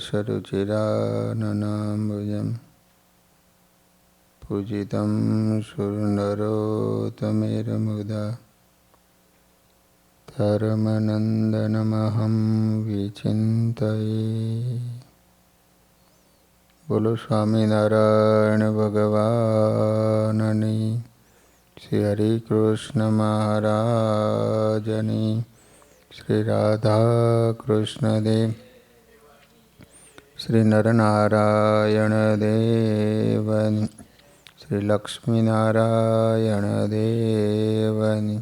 सरुचिराननाम्बुजं पूजितं सुरनरोत्तमेरमुदा धर्मनन्दनमहं विचिन्तये। बोलो स्वामीनारायण भगवाननी, श्री हरि कृष्ण महाराजनी, श्री राधा कृष्ण देव, श्री नरनारायण देवनी, श्री लक्ष्मीनारायण देवनी।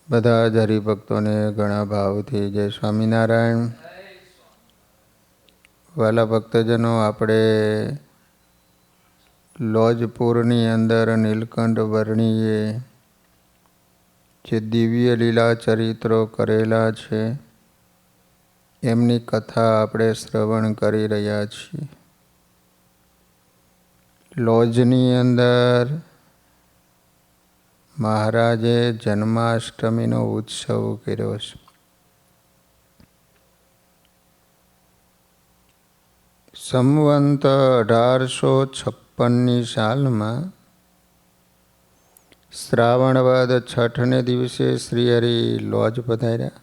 બધા જ હરિભક્તોને ઘણા ભાવથી જય સ્વામિનારાયણ। વાલા ભક્તજનો, આપણે લોજપુરની અંદર નીલકંઠ વર્ણીએ જે દિવ્ય લીલા ચરિત્રો કરેલા છે એમની કથા આપણે શ્રવણ કરી રહ્યા છીએ। લોજની અંદર મહારાજે જન્માષ્ટમીનો ઉત્સવ કર્યો છે। સંવંત 1856ની સાલમાં શ્રાવણ વદ છઠને દિવસે શ્રી હરિ લોજ પધાર્યા।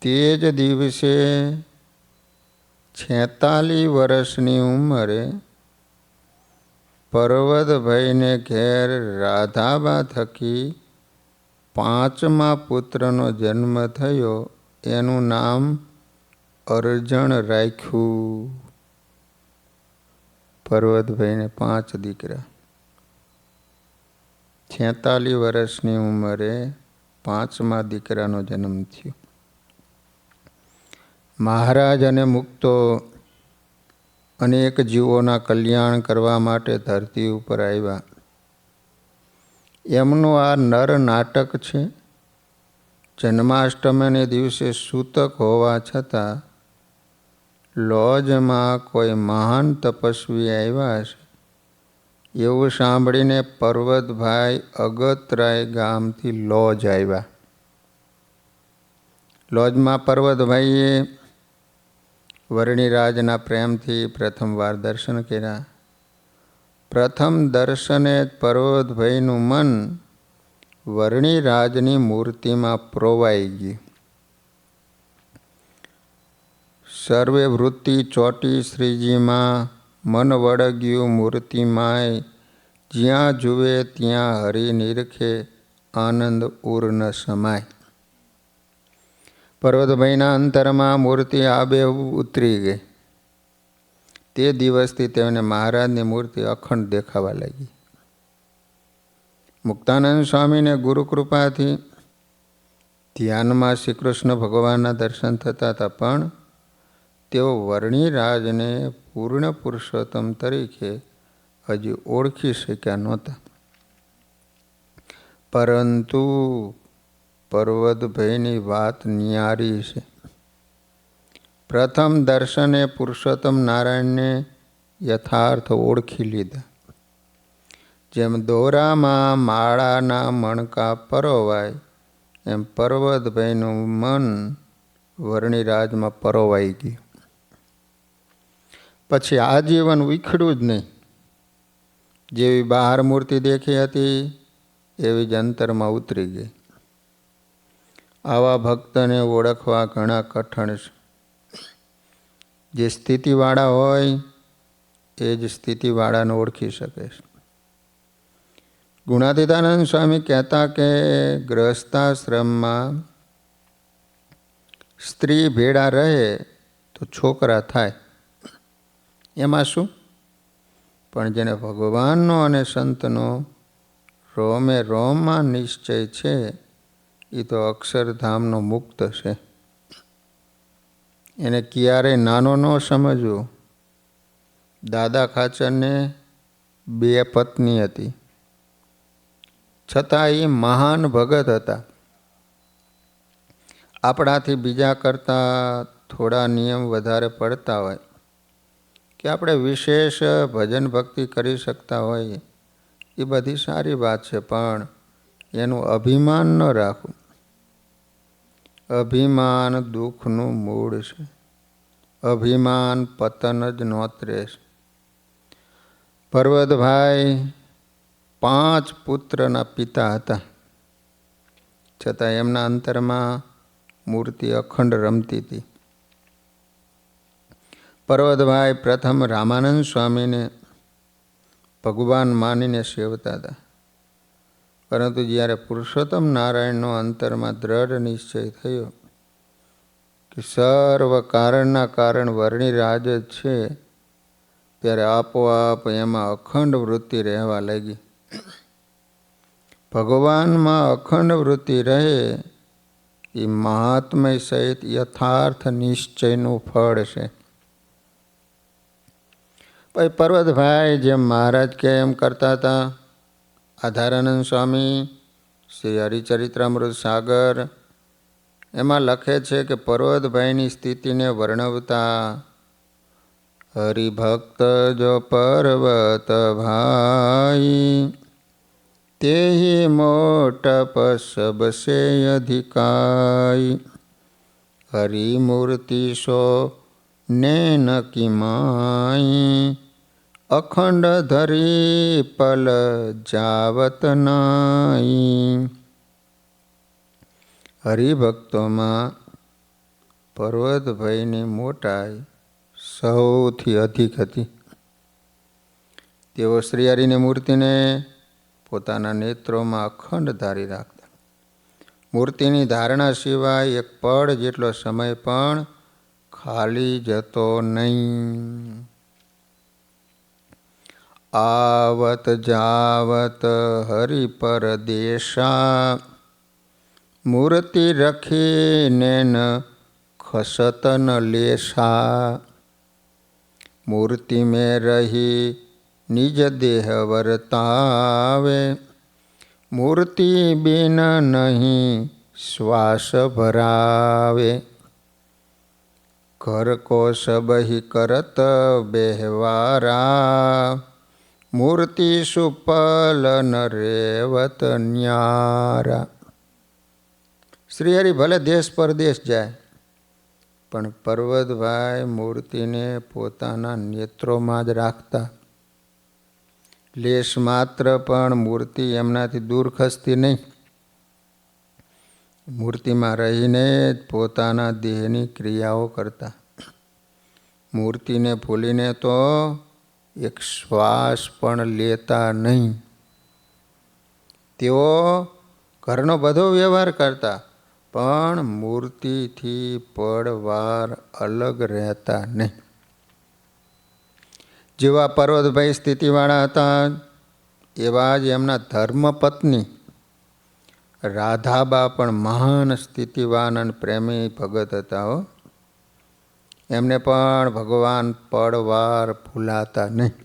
તે જ દિવસે 46 વર્ષની ઉંમરે પર્વતભાઈને ઘેર રાધાબા થકી 5મા પુત્રનો જન્મ થયો। એનું નામ અરજણ રાખ્યું। પર્વતભાઈને 5 દીકરા, 46 વર્ષની ઉંમરે 5મા દીકરાનો જન્મ થયો। મહારાજ અને મુક્તો અનેક જીવોના કલ્યાણ કરવા માટે ધરતી ઉપર આવ્યા। એમનું આ નર નાટક છે। જન્માષ્ટમીને દિવસે સૂતક હોવા છતાં લોજમાં કોઈ મહાન તપસ્વી આવ્યા છે એવું સાંભળીને પર્વતભાઈ અગતરાય ગામથી લોજ આવ્યા। લોજમાં પર્વતભાઈએ વર્ણિરાજના પ્રેમથી પ્રથમવાર દર્શન કર્યા। પ્રથમ દર્શને પર્વતભાઈનું મન વર્ણિરાજની મૂર્તિમાં પ્રોવાઈ ગયું। સર્વે વૃત્તિ ચોટી શ્રીજીમાં મન વળગ્યું મૂર્તિમાય। જ્યાં જુએ ત્યાં હરિ નિરખે આનંદ ઉર ન સમાય। પર્વતભાઈના અંતરમાં મૂર્તિ આબેહૂબ ઉતરી ગઈ। તે દિવસથી તેમને મહારાજની મૂર્તિ અખંડ દેખાવા લાગી। મુક્તાનંદ સ્વામીને ગુરુકૃપાથી ધ્યાનમાં શ્રી કૃષ્ણ ભગવાનના દર્શન થતા હતા, પણ તેઓ વર્ણિરાજને પૂર્ણ પુરુષોત્તમ તરીકે હજી ઓળખી શક્યા નહોતા। પરંતુ પર્વતભાઈની વાત ન્યારી છે। પ્રથમ દર્શને પુરુષોત્તમ નારાયણને યથાર્થ ઓળખી લીધા। જેમ દોરામાં માળાના મણકા પરોવાય એમ પર્વતભાઈનું મન વર્ણિરાજમાં પરોવાઈ ગયું। પછી આજીવન ઉખડ્યું જ નહીં। જેવી બહાર મૂર્તિ દેખી હતી એવી જ અંતરમાં ઉતરી ગઈ। આવા ભક્તને ઓળખવા ઘણા કઠણ છે। જે સ્થિતિવાળા હોય એ જ સ્થિતિવાળાને ઓળખી શકે છે। ગુણાતીતાનંદ સ્વામી કહેતા કે ગૃહસ્થાશ્રમમાં સ્ત્રી ભેળા રહે તો છોકરા થાય, એમાં શું? પણ જેને ભગવાનનો અને સંતનો રોમે રોમમાં નિશ્ચય છે એ તો અક્ષરધામનો મુક્ત છે। એને ક્યારેય નાનો ન સમજવો। દાદા ખાચરને 2 પત્ની હતી, છતાં એ મહાન ભગત હતા। આપણાથી બીજા કરતાં થોડા નિયમ વધારે પડતા હોય કે આપણે વિશેષ ભજન ભક્તિ કરી શકતા હોઈએ, એ બધી સારી વાત છે, પણ એનું અભિમાન ન રાખવું। અભિમાન દુઃખનું મૂળ છે. અભિમાન પતન જ નોતરે છે. પર્વતભાઈ 5 પુત્રના પિતા હતા, છતાં એમના અંતરમાં મૂર્તિ અખંડ રમતી હતી. પર્વતભાઈ પ્રથમ રામાનંદ સ્વામીને ભગવાન માનીને સેવતા હતા, પરંતુ જ્યારે પુરુષોત્તમ નારાયણનો અંતરમાં દ્રઢ નિશ્ચય થયો કે સર્વ કારણના કારણ વર્ણિરાજ જ છે, ત્યારે આપોઆપ એમાં અખંડ વૃત્તિ રહેવા લાગી. ભગવાનમાં અખંડ વૃત્તિ રહે એ મહાત્મય સહિત યથાર્થ નિશ્ચયનું ફળ છે. પછી પર્વતભાઈ જેમ મહારાજ કે એમ કરતા હતા. આધારાનંદ સ્વામી શ્રી હરિચરિત્રામૃત સાગર એમાં લખે છે કે પર્વતભાઈની સ્થિતિને વર્ણવતા, હરિભક્ત જો પર્વત ભાઈ તેહી મોટપ સબસે અધિકાઈ, હરિમૂર્તિ સો નેન કિમાઈ, અખંડ ધરી પલ જાવત નાઈ. હરિભક્તોમાં પર્વતભાઈની મોટાઈ સૌથી અધિક હતી. તેઓ શ્રીહરિની મૂર્તિને પોતાના નેત્રોમાં અખંડ ધારી રાખતા. મૂર્તિની ધારણા સિવાય એક પળ જેટલો સમય પણ ખાલી જતો નહીં. આવત જાવત હરિ પરદેશા, મૂર્તિ રખીને ન ખસત ન લેશા, મૂર્તિ મેં રહી નિજ દેહ વર્તાવે, મૂર્તિ બિન નહીં શ્વાસ ભરાવે, ઘર કો સબહી કરત બેહવારા, મૂર્તિ સુપલ ન રેવત ન્યારા. શ્રીહરિ ભલે દેશ પરદેશ જાય, પણ પર્વતભાઈ મૂર્તિને પોતાના નેત્રોમાં જ રાખતા. લેશ માત્ર પણ મૂર્તિ એમનાથી દૂર ખસતી નહીં. મૂર્તિમાં રહીને જ પોતાના દેહની ક્રિયાઓ કરતા. મૂર્તિને ભૂલીને તો એક શ્વાસ પણ લેતા નહીં. તેઓ ઘરનો બધો વ્યવહાર કરતા, પણ મૂર્તિથી પળવાર અલગ રહેતા નહીં. જેવા પર્વતભાઈ સ્થિતિવાળા હતા, એવા જ એમના ધર્મપત્ની રાધાબા પણ મહાન સ્થિતિવાન અને પ્રેમી ભગત હતા હો. એમને પણ ભગવાન પળવાર ભૂલાતા નહીં.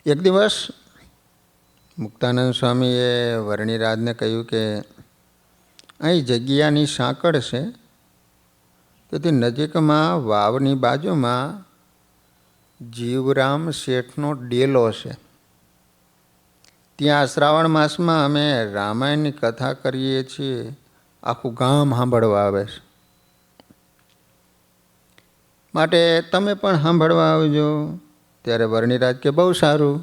એક દિવસ મુક્તાનંદ સ્વામીએ વર્ણિરાજને કહ્યું કે અહીં જગ્યાની સાંકળ છે, તેથી નજીકમાં વાવની બાજુમાં જીવરામ શેઠનો ડેલો છે. ત્યાં શ્રાવણ માસમાં અમે રામાયણની કથા કરીએ છીએ. આખું ગામ સાંભળવા આવે છે, માટે તમે પણ સાંભળવા આવજો. ત્યારે વર્ણિરાજ કે બહુ સારું,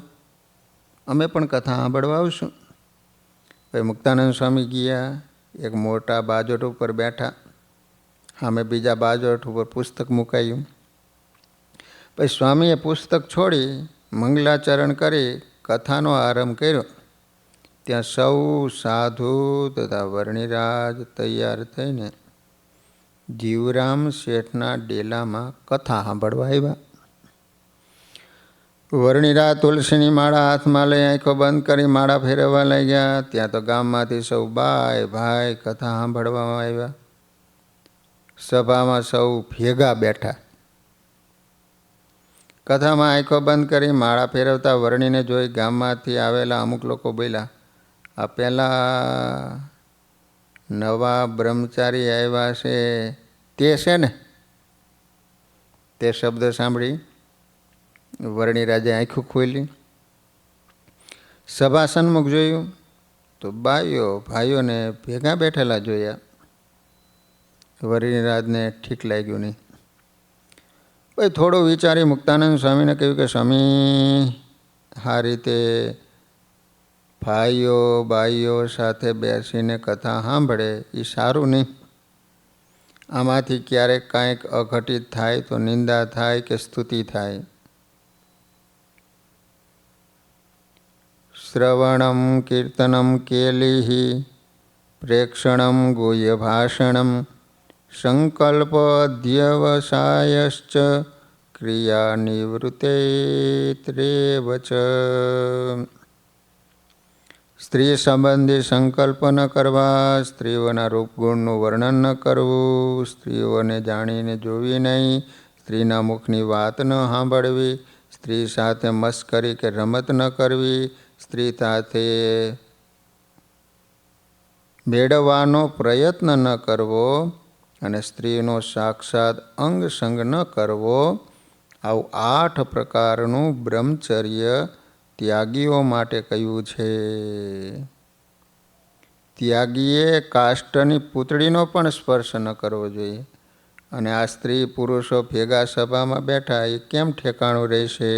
અમે પણ કથા સાંભળવા આવશું. પછી મુક્તાનંદ સ્વામી ગયા, એક મોટા બાજોટ ઉપર બેઠા. સામે બીજા બાજોટ ઉપર પુસ્તક મુકાયું. પછી સ્વામીએ પુસ્તક છોડી મંગલાચરણ કરી કથાનો આરંભ કર્યો. ત્યાં સૌ સાધુ તથા વર્ણિરાજ તૈયાર થઈને જીવરામ શેઠના ડેલામાં કથા સાંભળવા આવ્યા. વર્ણિરાજ તુલસીની માળા હાથમાં લઈ આંખો બંધ કરી માળા ફેરવવા લાગ્યા. ત્યાં તો ગામમાંથી સૌ બાય ભાઈ કથા સાંભળવામાં આવ્યા. સભામાં સૌ ભેગા બેઠા. કથામાં આંખો બંધ કરી માળા ફેરવતા વર્ણિને જોઈ ગામમાંથી આવેલા અમુક લોકો બોલ્યા, આ પહેલાં નવા બ્રહ્મચારી આવ્યા છે તે છે ને? તે શબ્દ સાંભળી વર્ણિરાજે આંખો ખોલી, સભા સન્મુખ જોયું. તો બાઈઓ ભાઈઓને ભેગા બેઠેલા જોયા. વરિણીરાજને ઠીક લાગ્યું નહીં. પછી થોડું વિચારી મુક્તાનંદ સ્વામીને કહ્યું કે સ્વામી, આ રીતે ભાઈઓ બાઈઓ સાથે બેસીને કથા સાંભળે એ સારું નહીં. આમાંથી ક્યારેક કાંઈક અઘટિત થાય તો નિંદા થાય કે સ્તુતિ થાય. શ્રવણમ કીર્તનમ કેલિહ પ્રેક્ષણમ ગુહ્ય ભાષણમ સંકલ્પ અધ્યવસાયશ્ચ ક્રિયા નિવૃત્તેત્રેવ ચ. સ્ત્રી સંબંધી સંકલ્પ ન કરવા, સ્ત્રીઓના રૂપગુણનું વર્ણન ન કરવું, સ્ત્રીઓને જાણીને જોવી નહીં, સ્ત્રીના મુખની વાત ન સાંભળવી, સ્ત્રી સાથે મસ્કરી કે રમત ન કરવી, સ્ત્રી સાથે મેળવવાનો પ્રયત્ન ન કરવો અને સ્ત્રીનો સાક્ષાત અંગ સંગ ન કરવો. આવું 8 પ્રકારનું બ્રહ્મચર્ય ત્યાગીઓ માટે કહ્યું છે. ત્યાગીએ કાષ્ટની પૂતળીનો પણ સ્પર્શ ન કરવો જોઈએ. અને આ સ્ત્રી પુરુષો ભેગા સભામાં બેઠા એ કેમ ઠેકાણું રહેશે?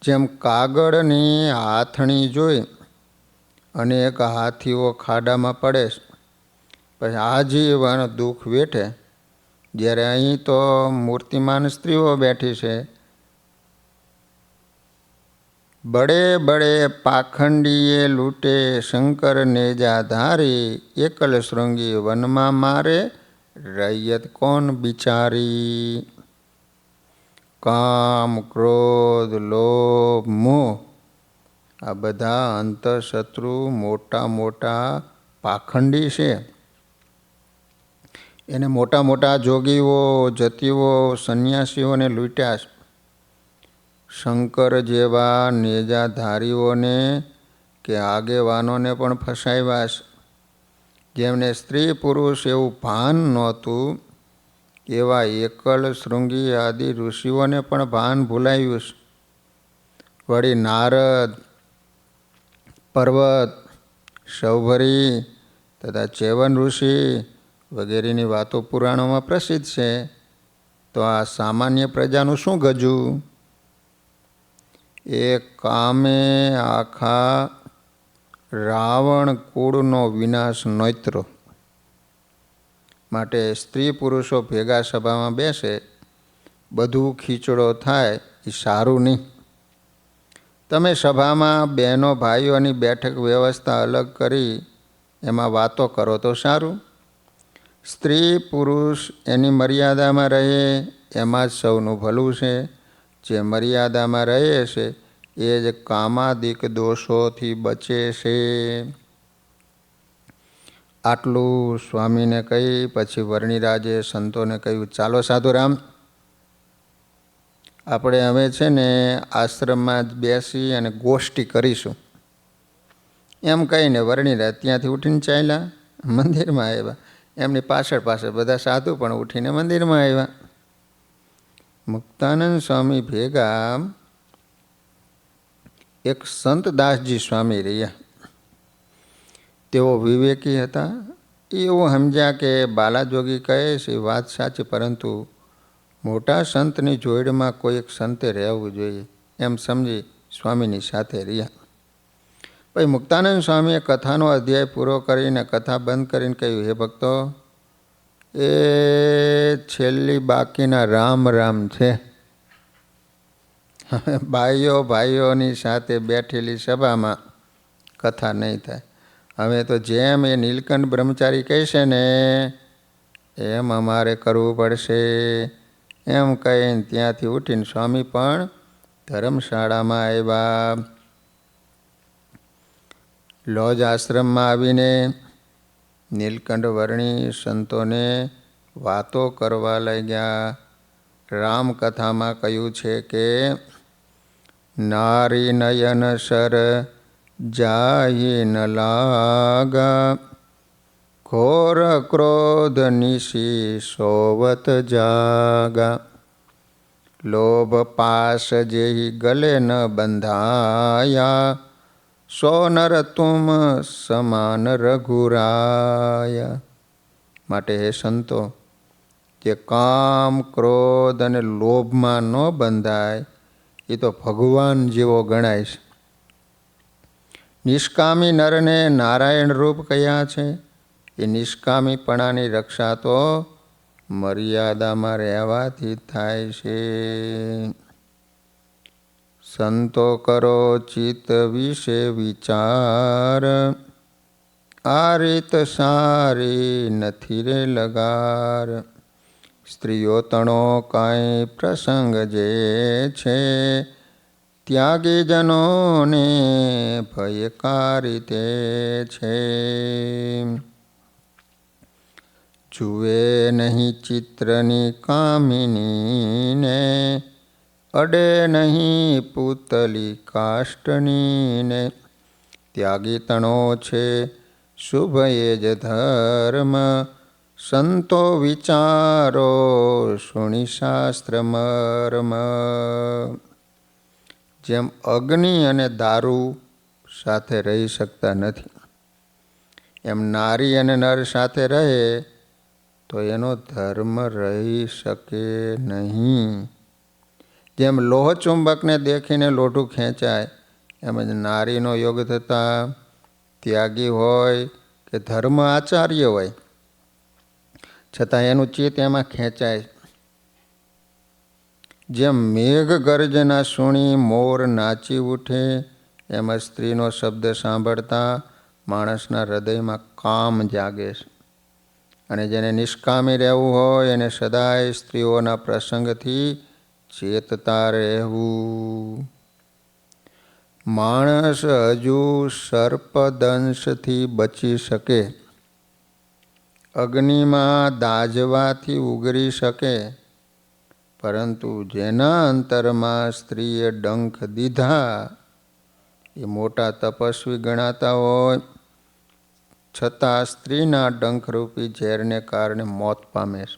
જેમ કાગળની હાથણી જોઈ અને એક હાથીઓ ખાડામાં પડે પછી આજીવન દુઃખ વેઠે, જ્યારે અહીં તો મૂર્તિમાન સ્ત્રીઓ બેઠી છે. બડે બડે પાખંડીએ લૂંટે શંકર નેજા ધારી, એકલ શૃંગી વનમાં મારે રૈયત કોણ બિચારી. કામ, ક્રોધ, લોભ, મોહ આ બધા અંતઃશત્રુ મોટા મોટા પાખંડી છે. એને મોટા મોટા જોગીઓ, જતીઓ, સંન્યાસીઓને લૂંટ્યા છે. શંકર જેવા નેજાધારીઓને કે આગેવાનોને પણ ફસાવ્યા છે. જેમને સ્ત્રી પુરુષ એવું ભાન નહોતું એવા એકલ શૃંગી આદિ ઋષિઓને પણ ભાન ભૂલાયું છે. વળી નારદ, પર્વત, સૌભરી તથા ચેવન ઋષિ વગેરેની વાતો પુરાણોમાં પ્રસિદ્ધ છે. તો આ સામાન્ય પ્રજાનું શું ગજું? એ કામે આખા રાવણ કુળનો વિનાશ નોતરો. માટે સ્ત્રી પુરુષો ભેગા સભામાં બેસે, બધું ખીચડો થાય એ સારું નહીં. તમે સભામાં બહેનો ભાઈઓની બેઠક વ્યવસ્થા અલગ કરી એમાં વાતો કરો તો સારું. સ્ત્રી પુરુષ એની મર્યાદામાં રહે એમાં જ સૌનું ભલું છે. જે મર્યાદામાં રહે છે એ જ કામાદિક દોષોથી બચે છે. આટલું સ્વામીને કહી પછી વરિણીરાજે સંતોને કહ્યું, ચાલો સાધુરામ, આપણે હવે છે ને આશ્રમમાં જ બેસી અને ગોષ્ઠી કરીશું. એમ કહીને વરિણીરાજ ત્યાંથી ઉઠીને ચાલ્યા, મંદિરમાં આવ્યા. એમની પાછળ પાછળ બધા સાધુ પણ ઉઠીને મંદિરમાં આવ્યા. મુક્તાનંદ સ્વામી ભેગા એક સંતદાસજી સ્વામી રહ્યા. તેઓ વિવેકી હતા. એવું સમજ્યા કે બાલાજોગી કહે છે વાત સાચી, પરંતુ મોટા સંતની જોડમાં કોઈ એક સંતે રહેવું જોઈએ એમ સમજી સ્વામીની સાથે રહ્યા. પછી મુક્તાનંદ સ્વામીએ કથાનો અધ્યાય પૂરો કરીને કથા બંધ કરીને કહ્યું, હે ભક્તો, એ છેલ્લી બાકીના રામ રામ છે. ભાઈઓ ભાઈઓની સાથે બેઠેલી સભામાં કથા નહીં થાય. હવે તો જેમ એ નીલકંઠ બ્રહ્મચારી કહેશે ને એમ અમારે કરવું પડશે. એમ કહીને ત્યાંથી ઉઠીને સ્વામી પણ ધર્મશાળામાં આવ્યા. લોજ આશ્રમમાં આવીને નીલકંઠ વર્ણી સંતોને વાતો કરવા લાગ્યા. રામકથામાં કહ્યું છે કે નારી નયન સર જાહી ન લાગા, ઘોર ક્રોધ નિશી સોવત જાગા, લોભ પાસ જેહી ગલે ન બંધાયા, સો નર તુમ સમાન રઘુરાય. માટે હે સંતો, જે કામ ક્રોધ અને લોભમાં ન બંધાય એ તો ભગવાન જેવો ગણાય છે. નિષ્કામી નરને નારાયણ રૂપ કયા છે. એ નિષ્કામીપણાની રક્ષા તો મર્યાદામાં રહેવાથી થાય છે. સંતો કરો ચિત્ત વિશે વિચાર, આ રીત સારી નથી રે લગાર. સ્ત્રીઓ તણો કાંઈ પ્રસંગ જે છે, ત્યાગી જનોને ભયકારી તે છે. જુએ નહીં ચિત્રની કામિનીને, અડે નહીં પૂતલી કાષ્ટનીને. ત્યાગી તણો છે શુભ એ જ ધર્મ, સંતો વિચારો સુણી શાસ્ત્ર મર્મ. જેમ અગ્નિ અને દારૂ સાથે રહી શકતા નથી, એમ નારી અને નર સાથે રહે તો એનો ધર્મ રહી શકે નહીં. જેમ લોહ ચુંબકને દેખીને લોઢું ખેંચાય, એમ જ નારીનો યોગ થતાં ત્યાગી હોય કે ધર્મ આચાર્ય હોય, છતાં એનું ચિત્ત એમાં ખેંચાય. જેમ મેઘ ગર્જના સુણી મોર નાચી ઉઠે, એમાં સ્ત્રીનો શબ્દ સાંભળતા માણસના હૃદયમાં કામ જાગે છે. અને જેને નિષ્કામી રહેવું હોય એને સદાય સ્ત્રીઓના પ્રસંગથી ચેતતા રહેવું. માણસ હજુ સર્પદંશથી બચી શકે, અગ્નિમાં દાઝવાથી ઉગરી શકે, પરંતુ જેના અંતરમાં સ્ત્રીએ ડંખ દીધા એ મોટા તપસ્વી ગણાતા હોય, છતાં સ્ત્રીના ડંખરૂપી ઝેરને કારણે મોત પામે છે.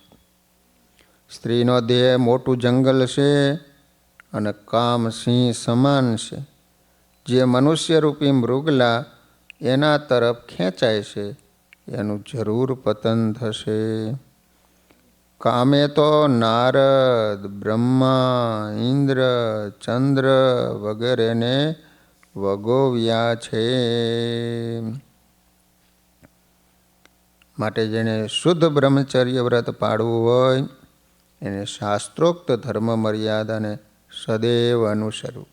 સ્ત્રીનો દેહ મોટું જંગલ છે અને કામ સિંહ સમાન છે. જે મનુષ્યરૂપી મૃગલા એના તરફ ખેંચાય છે એનું જરૂર પતન થશે. કામે તો નારદ, બ્રહ્મા, ઇન્દ્ર, ચંદ્ર વગેરેને વગોવ્યા છે. માટે જેને શુદ્ધ બ્રહ્મચર્ય વ્રત પાળવું હોય એને શાસ્ત્રોક્ત ધર્મ મર્યાદાને સદૈવ અનુસરવું.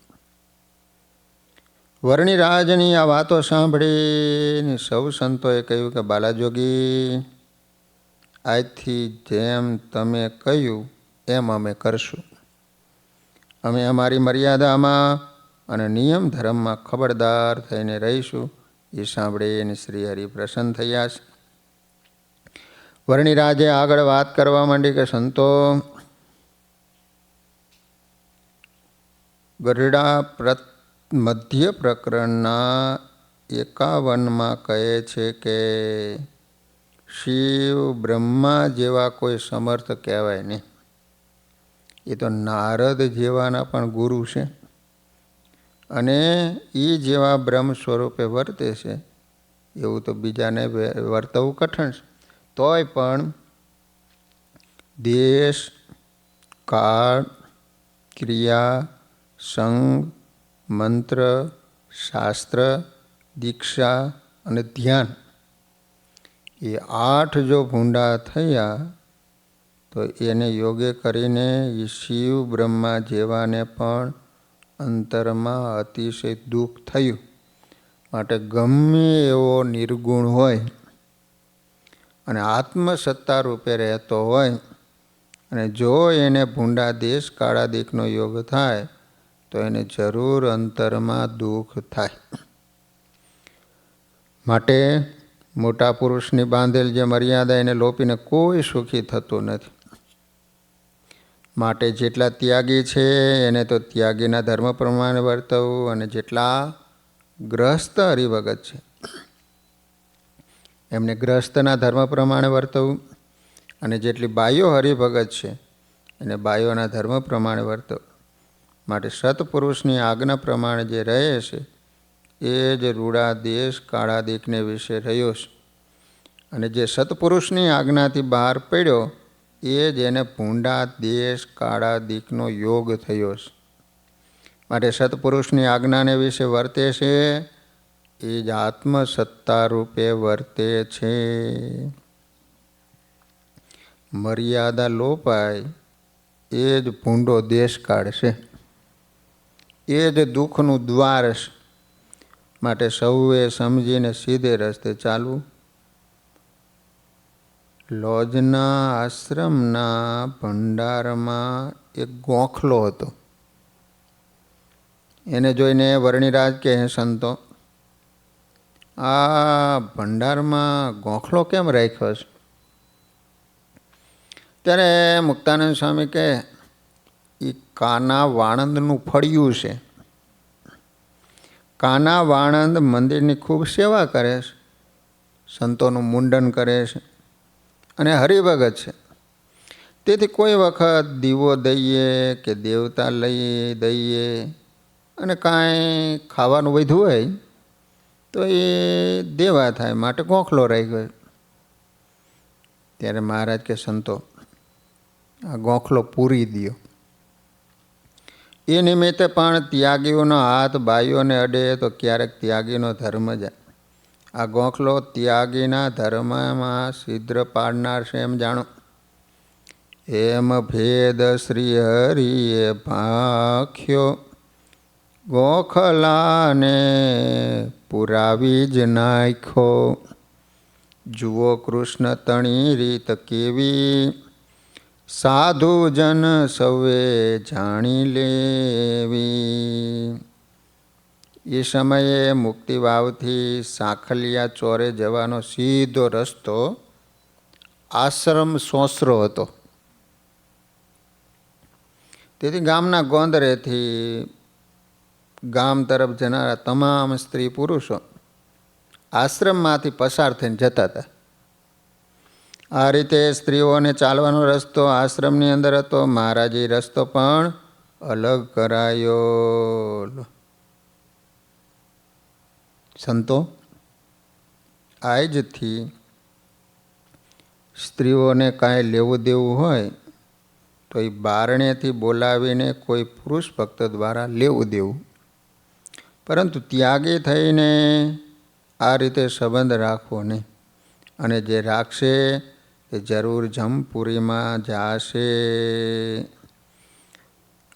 વર્ણિરાજની આ વાતો સાંભળીને સૌ સંતોએ કહ્યું કે બાલાજોગી, આજથી જેમ તમે કહ્યું એમ અમે કરશું. અમે અમારી મર્યાદામાં અને નિયમ ધર્મમાં ખબરદાર થઈને રહીશું. એ સાંભળીને શ્રી હરિ પ્રસન્ન થયા છે. વર્ણિરાજે આગળ વાત કરવા માંડી કે સંતો, ગઢડા મધ્ય પ્રકરણના 51માં કહે છે કે શિવ બ્રહ્મા જેવા કોઈ સમર્થ કહેવાય નહીં. એ તો નારદ જેવાના પણ ગુરુ છે અને એ જેવા બ્રહ્મ સ્વરૂપે વર્તે છે એવું તો બીજાને વર્તવું કઠણ છે. તોય પણ દેશ, કાળ, ક્રિયા, સંગ, મંત્ર, શાસ્ત્ર, દીક્ષા અને ધ્યાન એ 8 જો ભૂંડા થયા તો એને યોગે કરીને એ શિવ બ્રહ્મા જેવાને પણ અંતરમાં અતિશય દુઃખ થયું. માટે ગમે એવો નિર્ગુણ હોય અને આત્મસત્તા રૂપે રહેતો હોય અને જો એને ભૂંડા દેશ કાળાદિકનો યોગ થાય તો એને જરૂર અંતરમાં દુઃખ થાય. માટે મોટા પુરુષની બાંધેલ જે મર્યાદા એને લોપીને કોઈ સુખી થતું નથી. માટે જેટલા ત્યાગી છે એને તો ત્યાગીના ધર્મ પ્રમાણે વર્તવું, અને જેટલા ગ્રસ્ત હરિભગત છે એમને ગ્રસ્તના ધર્મ પ્રમાણે વર્તવું, અને જેટલી બાયો હરિભગત છે એને બાયોના ધર્મ પ્રમાણે વર્તવું. માટે સત્પુરુષની આજ્ઞા પ્રમાણે જે રહે છે એ જ રૂડા દેશ કાળા દીકને વિશે રહ્યો છે. અને જે સત્પુરુષની આજ્ઞાથી બહાર પડ્યો એ જ એને ભૂંડા દેશ કાળા દીકનો યોગ થયો છે. માટે સત્પુરુષની આજ્ઞાને વિશે વર્તે છે એ જ આત્મસત્તા રૂપે વર્તે છે. મર્યાદા લોપાય એ જ ભૂંડો દેશ કાઢશે, એ જ દુઃખનું દ્વાર છે. માટે સૌએ સમજીને સીધે રસ્તે ચાલવું. લોજના આશ્રમના ભંડારમાં એક ગોખલો હતો. એને જોઈને વર્ણિરાજ કહે, સંતો, આ ભંડારમાં ગોખલો કેમ રાખ્યો છે? ત્યારે મુક્તાનંદ સ્વામી કહે, એ કાના વાણંદનું ફળિયું છે. કાના વાણંદ મંદિરની ખૂબ સેવા કરે છે, સંતોનું મુંડન કરે છે અને હરિભગત છે. તેથી કોઈ વખત દીવો દઈએ કે દેવતા લઈ દઈએ અને કાંઈ ખાવાનું વધ્યું હોય તો એ દેવા થાય, માટે ગોખલો રહી ગયો. ત્યારે મહારાજ કે, સંતો, આ ગોખલો પૂરી દ્યો. એ નિમિત્તે પણ ત્યાગીઓનો હાથ બાઈઓને અડે તો ક્યારેક ત્યાગીનો ધર્મ જાય. આ ગોખલો ત્યાગીના ધર્મમાં છિદ્ર પાડનાર છે એમ જાણો. એમ ભેદ શ્રી હરિએ ભાખ્યો, ગોખલાને પુરાવી જ નાખ્યો. જુઓ કૃષ્ણ તણી રીત કેવી, સાધુ જન સૌએ જાણી લેવી. એ સમયે મુક્તિ વાવથી સાખલિયા ચોરે જવાનો સીધો રસ્તો આશ્રમ સોસરો હતો. તેથી ગામના ગોંદરેથી ગામ તરફ જનારા તમામ સ્ત્રી પુરુષો આશ્રમમાંથી પસાર થઈને જતા હતા. આ રીતે સ્ત્રીઓને ચાલવાનો રસ્તો આશ્રમની અંદર હતો. મહારાજે રસ્તો પણ અલગ કરાયો. સંતો, આજથી સ્ત્રીઓને કાંઈ લેવું દેવું હોય તો એ બારણેથી બોલાવીને કોઈ પુરુષ ભક્ત દ્વારા લેવું દેવું. પરંતુ ત્યાગી થઈને આ રીતે સંબંધ રાખવો નહીં. અને જે રાખશે તે જરૂર જમપુરીમાં જાશે.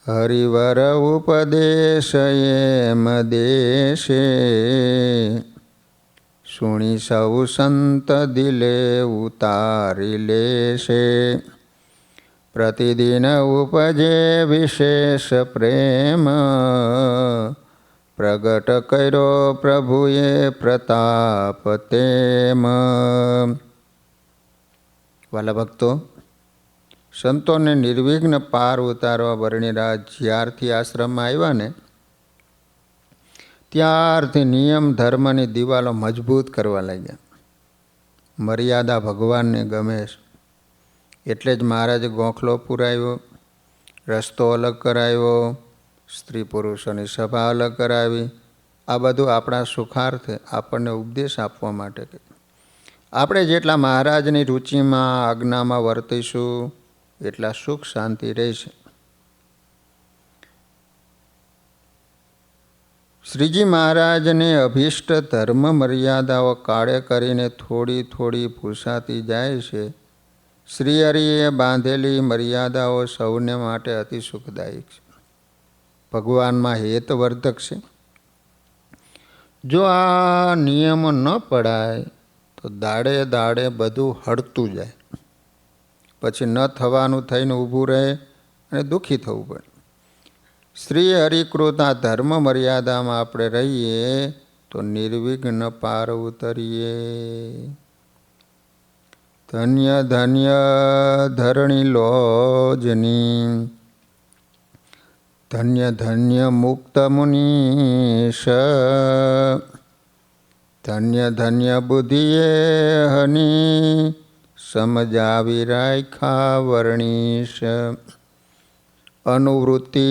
હરિવર ઉપદેશ એમ દેશે, સુણી સૌ સંત દિલે ઉતારી લેશે. પ્રતિદિન ઉપજે વિશેષ પ્રેમ, પ્રગટ કર્યો પ્રભુએ પ્રતાપ તેમ. વાલા ભક્તો, સંતોને નિર્વિઘ્ન પાર ઉતારવા વર્ણિરાજ જ્યારથી આશ્રમમાં આવ્યા ને ત્યારથી નિયમ ધર્મની દિવાલો મજબૂત કરવા લાગ્યા. મર્યાદા ભગવાનને ગમે છે એટલે જ મહારાજે ગોખલો પુરાવ્યો, રસ્તો અલગ કરાવ્યો, સ્ત્રી પુરુષોની સભા અલગ કરાવી. આ બધું આપણા સુખાર્થે આપણને ઉપદેશ આપવા માટે. આપણે જેટલા મહારાજની રુચિમાં આજ્ઞામાં વર્તીશું એટલા સુખ શાંતિ રહેશે. શ્રીજી મહારાજને અભિષ્ટ ધર્મ મર્યાદાઓ કાળે કરીને થોડી થોડી ભૂસાતી જાય છે. શ્રી હરિએ બાંધેલી મર્યાદાઓ સૌને માટે અતિ સુખદાયક છે, ભગવાનમાં હેતવર્ધક છે. જો આ નિયમો ન પડાય તો દાડે દાડે બધું હળતું જાય, પછી ન થવાનું થઈને ઊભું રહે અને દુઃખી થવું પડે. શ્રી હરિકૃત આ ધર્મ મર્યાદામાં આપણે રહીએ તો નિર્વિઘ્ન પાર ઉતરીએ. ધન્ય ધન્ય ધરણી લોજની, ધન્ય ધન્ય મુક્ત મુનીશ, ધન્ય ધન્ય બુદ્ધિએ હની, સમજાવી રાખ્યા વર્ણીશ. અનુવૃત્તિ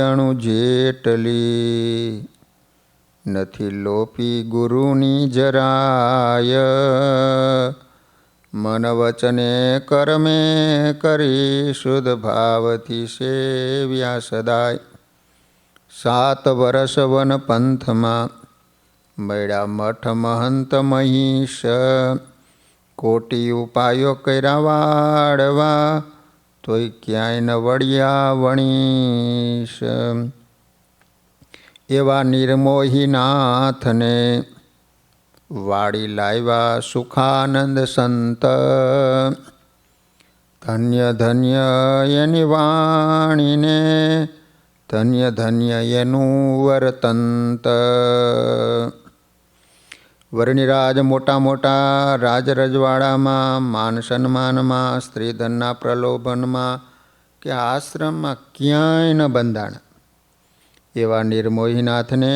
અણુ જેટલી, નથી લોપી ગુરુની જરાય. મન વચને કર્મે કરી શુદ્ધ ભાવથી સેવ્યા સદાય. 7 વર્ષ વન પંથમાં મળ્યા મઠ મહંત મહીશ. કોટી ઉપાયો કર્યા વાળવા તોય ક્યાંય ન વળ્યા વણીશ. એવા નિર્મોહીનાથને વાળી લાવ્યા સુખાનંદ સંત. ધન્ય ધન્ય એની વાણીને ધન્ય ધન્ય એનું વર્તંત. વર્ણિરાજ મોટા મોટા રાજ રજવાડામાં, માન સન્માનમાં, સ્ત્રીધનના પ્રલોભનમાં કે આશ્રમમાં ક્યાંય ન બંધાણ. એવા નિર્મોહીનાથને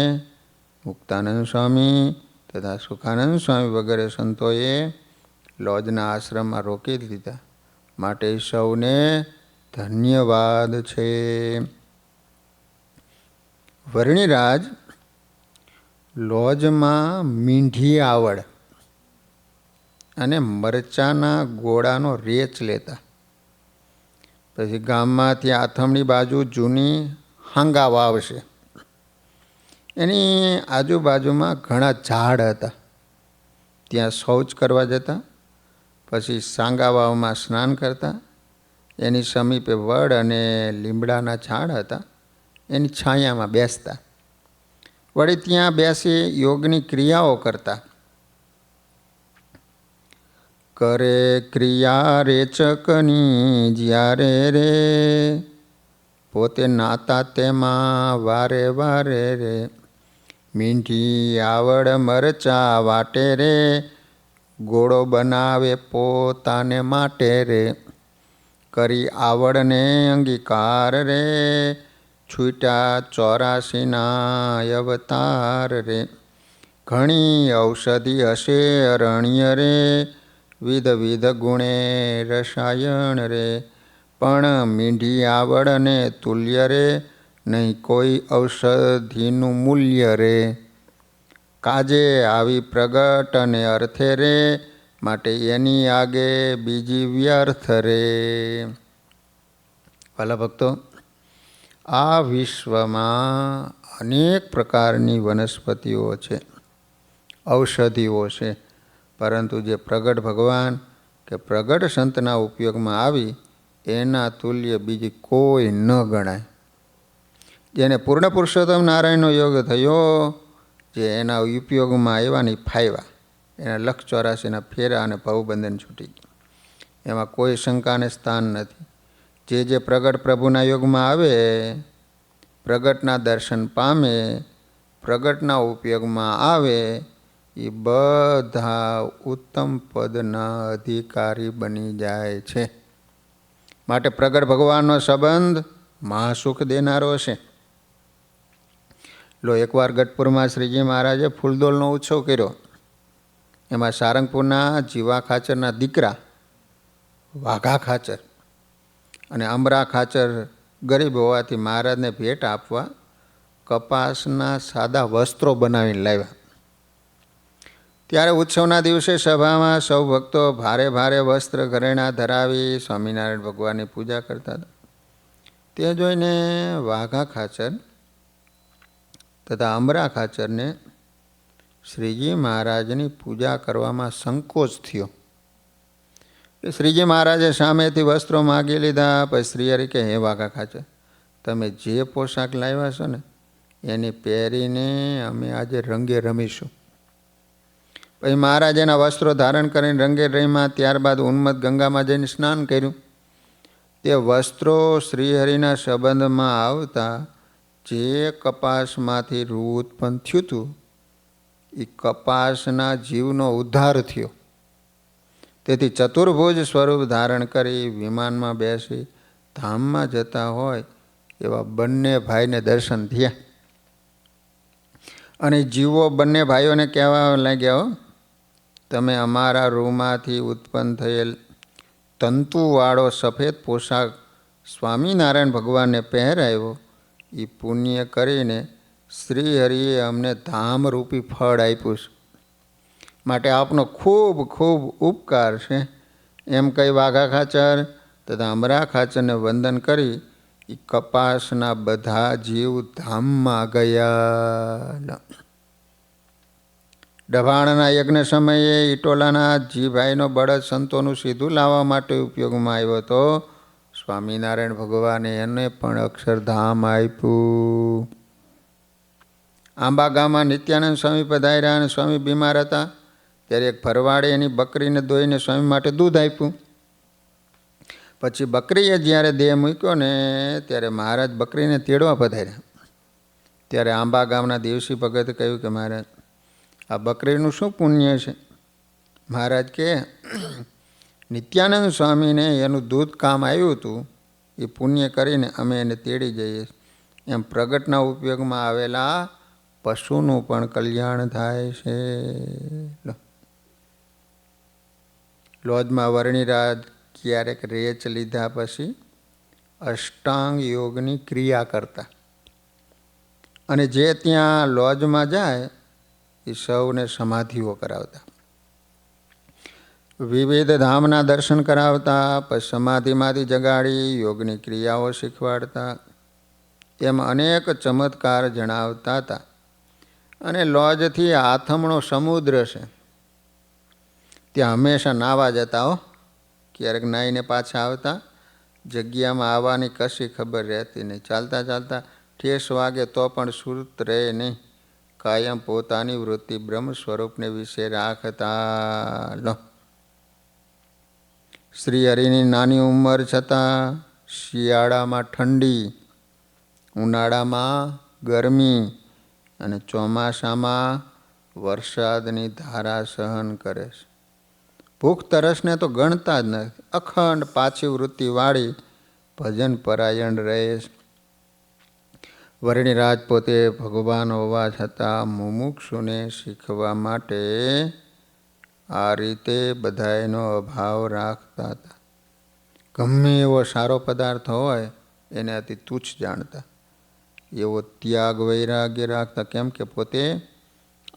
મુક્તાનંદ સ્વામી તથા સુખાનંદ સ્વામી વગેરે સંતોએ લોજના આશ્રમમાં રોકી દીધા. માટે સૌને ધન્યવાદ છે. વર્ણિરાજ લોજમાં મીંઢી આવડ અને મરચાના ગોળાનો રેચ લેતા. પછી ગામમાંથી આથમણી બાજુ જૂની હાંગા વાવ છે. એની આજુબાજુમાં ઘણા ઝાડ હતા. ત્યાં શૌચ કરવા જતા. પછી સાંગા વાવમાં સ્નાન કરતા. એની સમીપે વડ અને લીમડાના ઝાડ હતા. એની છાયામાં બેસતા. વળી ત્યાં બેસી યોગની ક્રિયાઓ કરતા. કરે ક્રિયા રેચકની જ્યારે રે, પોતે નાતા તેમાં વારે વારે રે. મીંઢી આવડ મરચા વાટે રે, ગોળો બનાવે પોતાને માટે રે. કરી આવડને અંગીકાર રે, છૂટ્યા 84ના અવતાર રે. ઘણી ઔષધિ હશે અરણ્ય રે, વિધ વિધ ગુણે રસાયણ રે. પણ મીંઢી આવડને તુલ્ય રે, નહીં કોઈ ઔષધિનું મૂલ્ય રે. કાજે આવી પ્રગટ અને અર્થે રે, માટે એની આગે બીજી વ્યર્થ રે. વાલા ભક્તો, આ વિશ્વમાં અનેક પ્રકારની વનસ્પતિઓ છે, ઔષધિઓ છે. પરંતુ જે પ્રગટ ભગવાન કે પ્રગટ સંતના ઉપયોગમાં આવી એના તુલ્ય બીજી કોઈ ન ગણાય. જેને પૂર્ણ પુરુષોત્તમ નારાયણનો યોગ થયો, જે એના ઉપયોગમાં આવ્યાની ફાયવા, એના 184ના ફેરા અને ભવબંધન છૂટી ગયા. એમાં કોઈ શંકાને સ્થાન નથી. જે પ્રગટ પ્રભુના યોગમાં આવે, પ્રગટના દર્શન પામે, પ્રગટના ઉપયોગમાં આવે, એ બધા ઉત્તમ પદના અધિકારી બની જાય છે. માટે પ્રગટ ભગવાનનો સંબંધ મહાસુખ દેનારો છે. એકવાર ગઢપુરમાં શ્રીજી મહારાજે ફૂલદોલનો ઉત્સવ કર્યો. એમાં સારંગપુરના જીવા ખાચરના દીકરા વાઘા ખાચર અને અમરા ખાચર ગરીબ હોવાથી મહારાજને ભેટ આપવા કપાસના સાદા વસ્ત્રો બનાવીને લાવ્યા. ત્યારે ઉત્સવના દિવસે સભામાં સૌ ભક્તો ભારે ભારે વસ્ત્ર ઘરેણા ધરાવી સ્વામિનારાયણ ભગવાનની પૂજા કરતા હતા. તે જોઈને વાઘા ખાચર તથા અમરા ખાચરને શ્રીજી મહારાજની પૂજા કરવામાં સંકોચ થયો. શ્રીજી મહારાજે સામેથી વસ્ત્રો માગી લીધા. પછી શ્રી હરિ કે, હે વાઘા ખાચર, તમે જે પોશાક લાવ્યા છો ને એની પહેરીને અમે આજે રંગે રમીશું. પછી મહારાજ એના વસ્ત્રો ધારણ કરીને રંગે રમ્યા. ત્યારબાદ ઉન્મત્ત ગંગામાં જઈને સ્નાન કર્યું. તે વસ્ત્રો શ્રીહરિના સંબંધમાં આવતા જે કપાસમાંથી રૂ ઉત્પન્ન થયું હતું, એ કપાસના જીવનો ઉદ્ધાર થયો. તેથી ચતુર્ભુજ સ્વરૂપ ધારણ કરી વિમાનમાં બેસી ધામમાં જતા હોય એવા બંને ભાઈને દર્શન થયા. અને જીવો બંને ભાઈઓને કહેવા લાગ્યા, તમે અમારા રૂમાંથી ઉત્પન્ન થયેલ તંતુવાળો સફેદ પોશાક સ્વામિનારાયણ ભગવાનને પહેરાવ્યો, એ પુણ્ય કરીને શ્રી હરિએ અમને ધામરૂપી ફળ આપ્યું છે, માટે આપનો ખૂબ ખૂબ ઉપકાર છે. એમ કહી વાઘા ખાચર તથા અમરા ખાચરને વંદન કરી એ કપાસના બધા જીવ ધામમાં ગયા. ડભાણના યજ્ઞ સમયે ઇટોલાના જીભાઈનો બળદ સંતોનું સીધું લાવવા માટે ઉપયોગમાં આવ્યો હતો. સ્વામિનારાયણ ભગવાને એને પણ અક્ષરધામ આપ્યું. આંબા ગામમાં નિત્યાનંદ સ્વામી પધાર્યા અને સ્વામી બીમાર હતા. ત્યારે એક ભરવાડે એની બકરીને દોઈને સ્વામી માટે દૂધ આપ્યું. પછી બકરીએ જ્યારે દેહ મૂક્યો ને ત્યારે મહારાજ બકરીને તેડવા પધાર્યા. ત્યારે આંબા ગામના દેવસી ભગતે કહ્યું કે મહારાજ, આ બકરીનું શું પુણ્ય છે? મહારાજ કે નિત્યાનંદ સ્વામીને એનું દૂધ કામ આવ્યું હતું, એ પુણ્ય કરીને અમે એને તેડી જઈએ. એમ પ્રગટના ઉપયોગમાં આવેલા પશુનું પણ કલ્યાણ થાય છે. લોજમાં વર્ણિરાજ ક્યારેક રેચ લીધા પછી અષ્ટાંગ યોગની ક્રિયા કરતા, અને જે ત્યાં લોજમાં જાય એ સૌને સમાધિઓ કરાવતા, વિવિધ ધામના દર્શન કરાવતા, પછી સમાધિમાંથી જગાડી યોગની ક્રિયાઓ શીખવાડતા. એમ અનેક ચમત્કાર જણાવતા હતા. અને લોજથી આથમણો સમુદ્ર છે, ત્યાં હંમેશા નાવા જતા હો. ક્યારેક નાહીને પાછા આવતા. જગ્યામાં આવવાની કશી ખબર રહેતી નહીં. ચાલતા ચાલતા ઠેસ વાગે તો પણ સુરત રહે નહીં. કાયમ પોતાની વૃત્તિ બ્રહ્મ સ્વરૂપને વિશે રાખતા. લો, શ્રી હરિની નાની ઉંમર છતાં શિયાળામાં ઠંડી, ઉનાળામાં ગરમી અને ચોમાસામાં વરસાદની ધારા સહન કરે છે. ભૂખ તરસને તો ગણતા જ નથી. અખંડ પાછી વૃત્તિવાળી ભજન પરાયણ રહે છે. વર્ણિરાજ પોતે ભગવાન હોવા છતાં મુમુક્ષુને શીખવા માટે આ રીતે બધાયનો અભાવ રાખતા હતા. ગમે એવો સારો પદાર્થ હોય એને અતિ તુચ્છ જાણતા. એવો ત્યાગ વૈરાગ્ય રાખતા. કેમ કે પોતે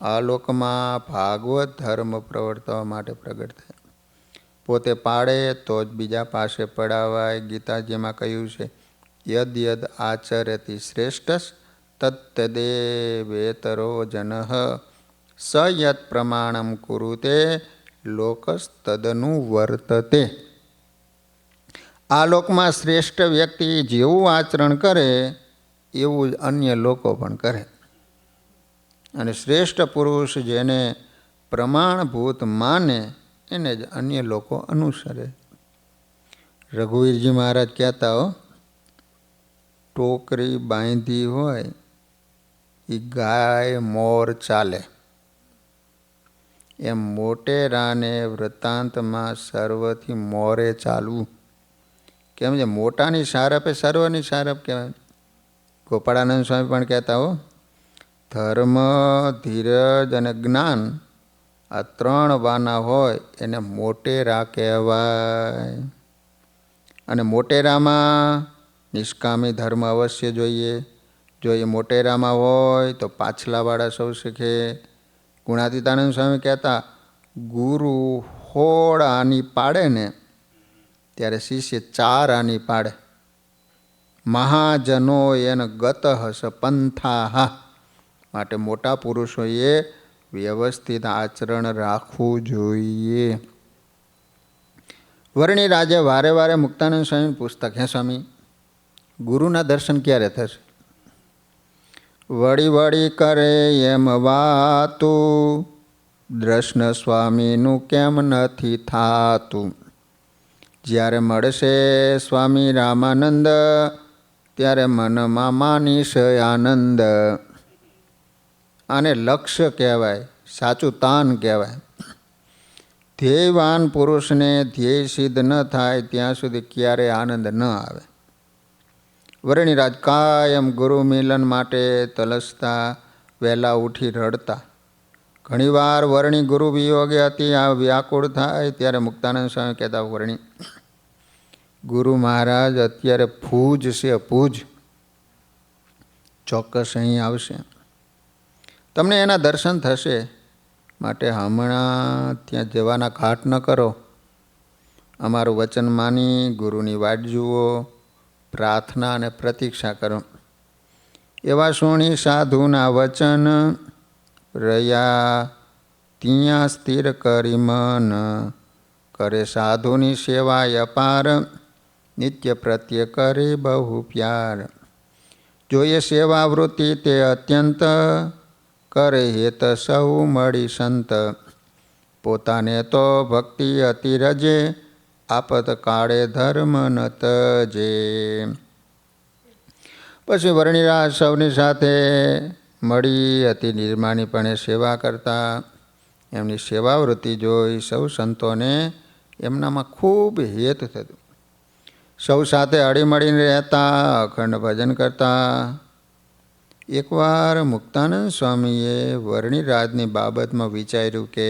આ લોકમાં ભાગવત ધર્મ પ્રવર્તવા માટે પ્રગટ થયા. પોતે પાડે તો જ બીજા પાસે પડાવાય. ગીતાજીમાં કહ્યું છે, યદ યદ આચરતિ શ્રેષ્ઠ તત્તદેવેતરો જનઃ સ યત પ્રમાણમ કુરુતે લોકસ્તદનું વર્તતે. આ લોકમાં શ્રેષ્ઠ વ્યક્તિ જેવું આચરણ કરે એવું જ અન્ય લોકો પણ કરે. અને શ્રેષ્ઠ પુરુષ જેને પ્રમાણભૂત માને એને જ અન્ય લોકો અનુસરે. રઘુવીરજી મહારાજ કહેતા હો, ટોકરી બાંધી હોય એ ગાય મોર ચાલે. એમ મોટેરાને વૃત્તાંતમાં સર્વથી મોરે ચાલવું. કેમ છે? મોટાની સારપે સર્વની સારપ કહેવાય. ગોપાળાનંદ સ્વામી પણ કહેતા હો, ધર્મ, ધીરજ અને જ્ઞાન આ ત્રણ વાના હોય એને મોટેરા કહેવાય. અને મોટેરામાં નિષ્કામી ધર્મ અવશ્ય જોઈએ. જો એ મોટેરામાં હોય તો પાછલાવાળા સૌ શીખે. ગુણાતીતાનંદ સ્વામી કહેતા, ગુરુ 16 આની પાડે ને ત્યારે શિષ્ય 4 આની પાડે. મહાજનો એન ગતઃ સ પંથાહ. માટે મોટા પુરુષોએ વ્યવસ્થિત આચરણ રાખવું જોઈએ. વર્ણિરાજે વારે વારે મુક્તાનંદ સ્વામી પૂછતા, હે સ્વામી, ગુરુના દર્શન ક્યારે થશે? વળી વળી કરે એમ વાતું, દ્રષ્ણ સ્વામીનું કેમ નથી થાતું? જ્યારે મળશે સ્વામી રામાનંદ ત્યારે મનમાં માનીશ આનંદ. આને લક્ષ્ય કહેવાય, સાચું તાન કહેવાય. ધ્યેયવાન પુરુષને ધ્યેય સિદ્ધ ન થાય ત્યાં સુધી ક્યારેય આનંદ ન આવે. વર્ણિરાજ કાયમ ગુરુ મિલન માટે તલસતા, વહેલા ઉઠી રડતા. ઘણીવાર વર્ણિ ગુરુ વિયોગે અતિ વ્યાકુળ થાય ત્યારે મુક્તાનંદ સ્વામી કહેતા, વર્ણિ, ગુરુ મહારાજ અત્યારે ભૂજ છે, ભૂજ, ચોક્કસ અહીં આવશે. તમને એના દર્શન થશે. માટે હમણાં ત્યાં જવાના ઘાટ ન કરો. અમારું વચન માની ગુરુની વાટ જુઓ, પ્રાર્થના અને પ્રતીક્ષા કરો. એવા સોણી સાધુના વચન, રહ્યા ત્યાં સ્થિર કરી મન. કરે સાધુની સેવા અપાર, નિત્ય પ્રત્યે કરે બહુ પ્યાર. જોઈએ સેવા વૃત્તિ તે અત્યંત, કરે હેત સૌ મળી સંત. પોતાને તો ભક્તિ અતિ રજે, આપત કાળે ધર્મ ન તજે. પછી વર્ણિરાજ સૌની સાથે મળી અતિ નિર્માણીપણે સેવા કરતા. એમની સેવાવૃત્તિ જોઈ સૌ સંતોને એમનામાં ખૂબ હેત થતું. સૌ સાથે હળીમળીને રહેતા, અખંડ ભજન કરતા. એકવાર મુક્તાનંદ સ્વામીએ વર્ણિરાજની બાબતમાં વિચાર્યું કે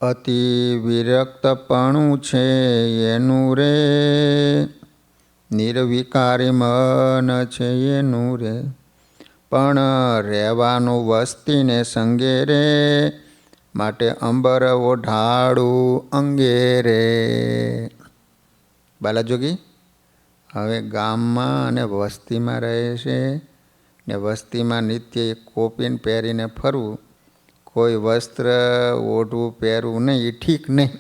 અતિ વિરક્તપણું છે એનું રે, નિર્વિકારી મન છે એનું રે. પણ રહેવાનું વસ્તીને સંગે રે, માટે અંબર ઓઢાડું અંગે રે. બાલાજોગી હવે ગામમાં અને વસ્તીમાં રહે છે ને વસ્તીમાં નિત્ય એક કોપીને પહેરીને ફરવું, કોઈ વસ્ત્ર ઓઢવું પહેરવું નહીં, એ ઠીક નહીં.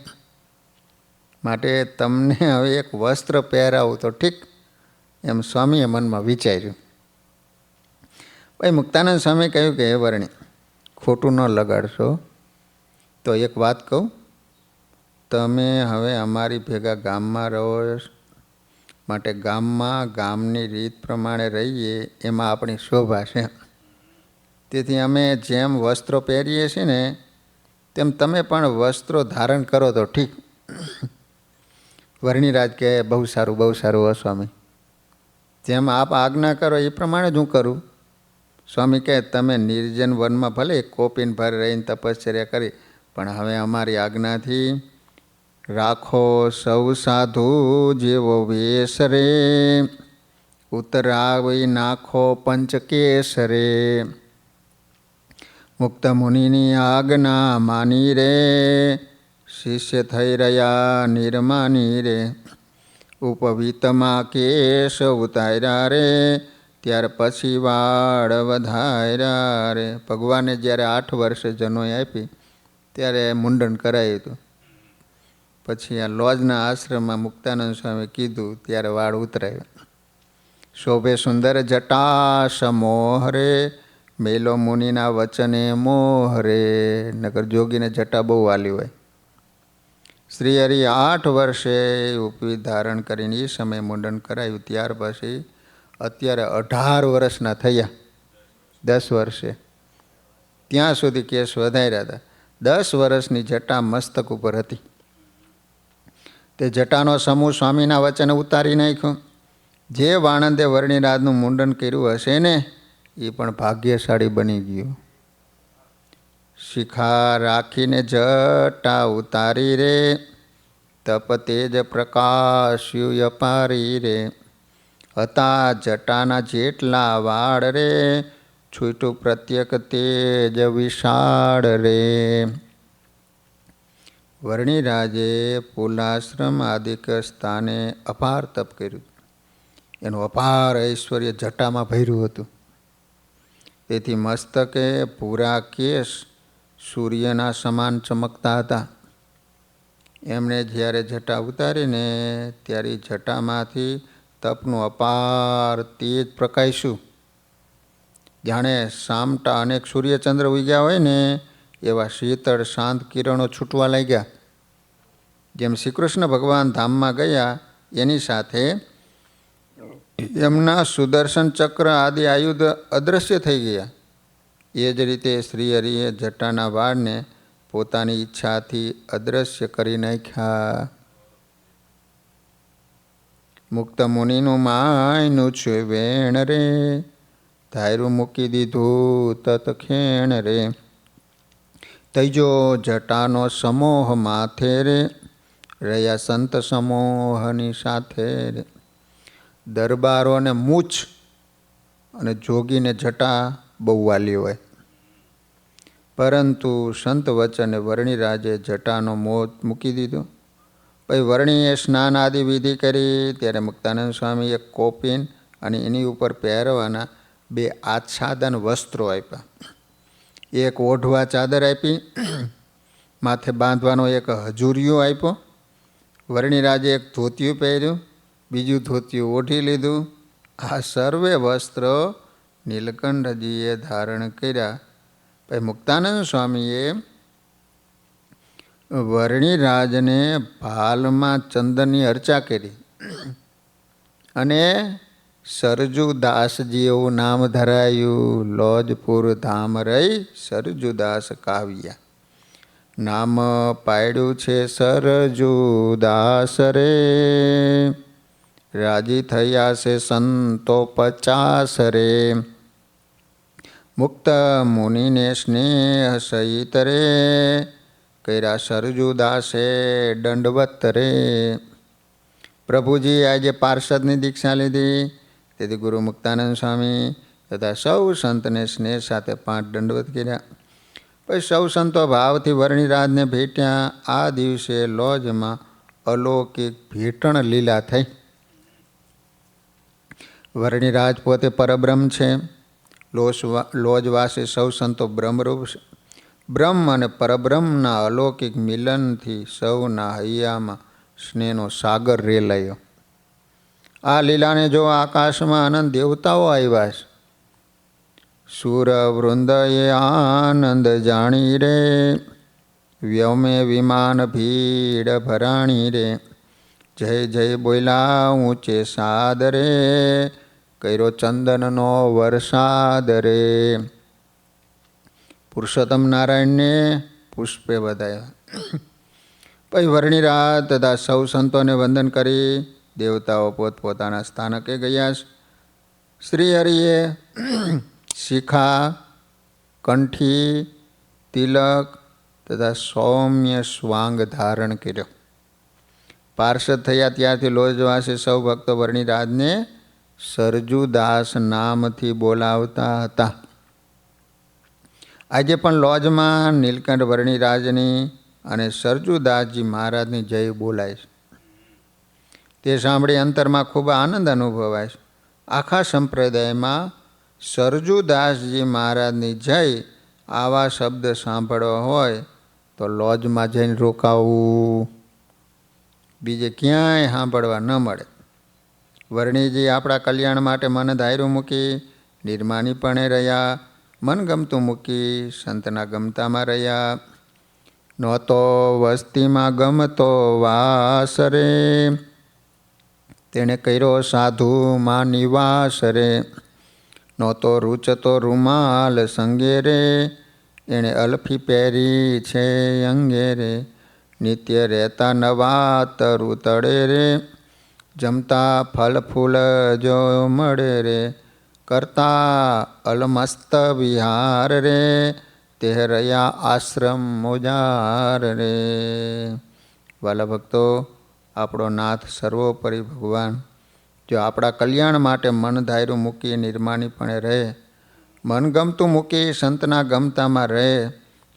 માટે તમને હવે એક વસ્ત્ર પહેરાવું તો ઠીક, એમ સ્વામીએ મનમાં વિચાર્યું. ભાઈ મુક્તાનંદ સ્વામી કહ્યું કે હે વર્ણી, ખોટું ન લગાડશો તો એક વાત કહું. તમે હવે અમારી ભેગા ગામમાં રહો, માટે ગામમાં ગામની રીત પ્રમાણે રહીએ એમાં આપણી શોભા છે. તેથી અમે જેમ વસ્ત્રો પહેરીએ છીએ ને તેમ તમે પણ વસ્ત્રો ધારણ કરો તો ઠીક. વર્ણિરાજ કહે બહુ સારું હો સ્વામી, જેમ આપ આજ્ઞા કરો એ પ્રમાણે જ હું કરું. સ્વામી કહે તમે નિર્જન વનમાં ભલે કોપીન ભર રહીને તપશ્ચર્યા કરી, પણ હવે અમારી આજ્ઞાથી રાખો સૌ સાધુ જેવો વેશ રે, ઉતરાવી નાખો પંચકેશ રે. મુક્ત મુનિની આજ્ઞા માની રે, શિષ્ય થઈ રહ્યા નિર્માની રે. ઉપવીતમાં કેશ ઉતાર્યા રે, ત્યાર પછી વાળ વધાર્યા રે. ભગવાને જ્યારે 8 વર્ષે જનોઈ આપી ત્યારે મુંડન કરાયું હતું. પછી આ લોજના આશ્રમમાં મુક્તાનંદ સ્વામી કીધું ત્યારે વાળ ઉતરાયું. શોભે સુંદર જટા સમોહરે, મેલો મુનિના વચને મોહરે. નકર જોગીને જટા બહુ વાલી હોય. શ્રી હરિ 8 વર્ષે ઉપવી ધારણ કરીને એ સમયે મુંડન કરાયું. ત્યાર પછી અત્યારે 18 વર્ષના થયા. 10 વર્ષે ત્યાં સુધી કેસ વધાર્યા હતા. 10 વર્ષની જટા મસ્તક ઉપર હતી. તે જટાનો સમૂહ સ્વામીના વચને ઉતારી નાખ્યો. જે વાણંદે વર્ણિરાજનું મુંડન કર્યું હશે ને એ પણ ભાગ્યશાળી બની ગયું. શિખા રાખીને જટા ઉતારી રે, તપ તેજ પ્રકાશ્યું અપારી રે. હતા જટાના જેટલા વાળ રે, છૂટું પ્રત્યેક તેજ વિશાળ રે. વર્ણિરાજે પુલાશ્રમ આદિક સ્થાને અપાર તપ કર્યું. એનું અપાર ઐશ્વર્ય જટામાં ભર્યું હતું. તેથી મસ્તકે પૂરા કેશ સૂર્યના સમાન ચમકતા હતા. એમણે જ્યારે જટા ઉતારીને ત્યારે જટામાંથી તપનું અપાર તેજ પ્રકાશ્યું. જાણે સામટા અનેક સૂર્યચંદ્ર ઉગ્યા હોય ને એવા શીતળ શાંત કિરણો છૂટવા લાગ્યા. જેમ શ્રી કૃષ્ણ ભગવાન ધામમાં ગયા એની સાથે એમના સુદર્શન ચક્ર આદિ આયુધ અદૃશ્ય થઈ ગયા. એ જ રીતે શ્રી હરિએ જટાના વાળને પોતાની ઈચ્છાથી અદૃશ્ય કરી નાખ્યા. મુક્ત મુનિનું માયનું છે વેણ રે, ધાયરું મૂકી દીધું તત ખેણ રે. તૈજો જટાનો સમોહ માથે રે, રહ્યા સંત સમૂહની સાથે રે. દરબારોને મૂછ અને જોગીને જટા બહુ વાલી હોય. પરંતુ સંત વચને વર્ણિરાજે જટાનો મોહ મૂકી દીધો. પછી વર્ણીએ સ્નાન આદિ વિધિ કરી ત્યારે મુક્તાનંદ સ્વામીએ કોપીન અને એની ઉપર પહેરવાના 2 આચ્છાદન વસ્ત્રો આપ્યા. એક ઓઢવા ચાદર આપી, માથે બાંધવાનો એક હજુરિયો આપ્યો. વર્ણિરાજે એક ધોતિયું પહેર્યું, બીજું ધોતિયું ઓઢી લીધું. આ સર્વે વસ્ત્રો નીલકંઠજીએ ધારણ કર્યા. પછી મુક્તાનંદ સ્વામીએ વર્ણિરાજને ભાલમાં ચંદનની અર્ચા કરી અને સરજુદાસજી એવું નામ ધરાયું. લોજપુર ધામ રહી સરજુદાસ કાવ્યા. નામ પાડ્યું છે સરજુદાસ રે, રાજી થયા છે સંતો 50 રે. મુક્ત મુનિને સ્નેહ સહિત રે, કર્યા સરજુદાસે દંડવત રે. પ્રભુજી આજે પાર્ષદની દીક્ષા લીધી, તેથી ગુરુ મુક્તાનંદ સ્વામી તથા સૌ સંતને સ્નેહ સાથે 5 દંડવત કર્યા. પછી સૌ સંતો ભાવથી વર્ણિરાજને ભેટ્યા. આ દિવસે લોજમાં અલૌકિક ભેટણ લીલા થઈ. વર્ણિરાજ પોતે પરબ્રહ્મ છે. લોજવાસી સૌ સંતો બ્રહ્મરૂપ છે. બ્રહ્મ અને પરબ્રહ્મના અલૌકિક મિલનથી સૌના હૈયામાં સ્નેહનો સાગર રેલાયો. આ લીલાને જો આકાશમાં અનંત દેવતાઓ આવ્યા છે. સુર વૃંદએ આનંદ જાણી રે, વ્યોમે વિમાન ભીડ ભરાણી રે. જય જય બોલ્યા ઊંચે સાદરે, કર્યો ચંદનનો વરસાદ રે. પુરુષોત્તમ નારાયણને પુષ્પે વધાયા. પછી વર્ણિરાજ તથા સૌ સંતોને વંદન કરી દેવતાઓ પોતપોતાના સ્થાનકે ગયા. શ્રી હરિએ શિખા, કંઠી, તિલક તથા સૌમ્ય સ્વાંગ ધારણ કર્યો. પાર્ષદ થયા ત્યારથી લોજવાસી સૌ ભક્તો વર્ણિરાજને સરજુદાસ નામથી બોલાવતા હતા. આજે પણ લોજમાં નીલકંઠ વર્ણિરાજની અને સરજુદાસજી મહારાજની જય બોલાય છે. તે સાંભળી અંતરમાં ખૂબ આનંદ અનુભવાય છે. આખા સંપ્રદાયમાં સરજુદાસજી મહારાજની જય આવા શબ્દ સાંભળવા હોય તો લોજમાં જઈને રોકાવું, બીજે ક્યાંય સાંભળવા ન મળે. વર્ણિજી આપણા કલ્યાણ માટે મન ધાર્યું મૂકી નિર્માનીપણે રહ્યા. મનગમતું મૂકી સંતના ગમતામાં રહ્યા. નહોતો વસ્તીમાં ગમતો વાસ રે, તેણે કર્યો સાધુમાં નિવાસ રે. નહોતો રૂચતો રૂમાલ સંગે રે, એણે અલ્ફી પહેરી છે અંગે રે. નિત્ય રહેતા નવા તરુ તળે રે, જમતા ફલ ફૂલ જો મળે રે. કરતા અલમસ્ત વિહાર રે, તે રહ્યા આશ્રમ મોજાર રે. વાલા ભક્તો, આપણો નાથ સર્વોપરી ભગવાન જો આપણા કલ્યાણ માટે મન ધાર્યું મૂકી નિર્માણીપણે રહે, મનગમતું મૂકી સંતના ગમતામાં રહે,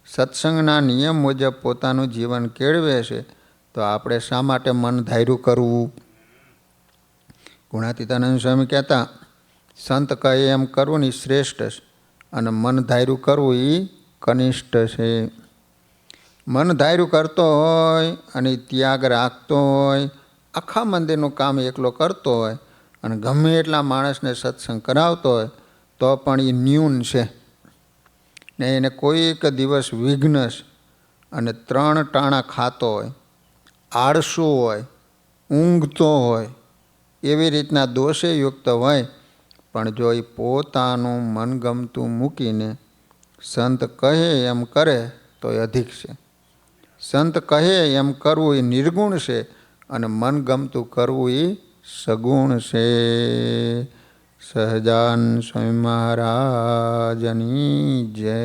સત્સંગના નિયમ મુજબ પોતાનું જીવન કેળવે છે, તો આપણે શા માટે મન ધાર્યું કરવું? ગુણાતીતાનંદ સ્વામી કહેતા, સંત કહે એમ કરવું ને શ્રેષ્ઠ છે, અને મન ધાર્યું કરવું એ કનિષ્ઠ છે. મન ધાર્યું કરતો હોય અને ત્યાગ રાખતો હોય, આખા મંદિરનું કામ એકલો કરતો હોય અને ગમે એટલા માણસને સત્સંગ કરાવતો હોય તો પણ એ ન્યૂન છે ને. એને કોઈક દિવસ વિઘ્ન છે અને 3 ટાણા ખાતો હોય, આળસુ હોય, ઊંઘતો હોય, એવી રીતના દોષે યુક્ત હોય, પણ જો એ પોતાનું મનગમતું મૂકીને સંત કહે એમ કરે તો એ અધિક છે. સંત કહે એમ કરવું એ નિર્ગુણ છે અને મનગમતું કરવું એ સગુણ છે. સહજાન સ્વામી મહારાજની જય.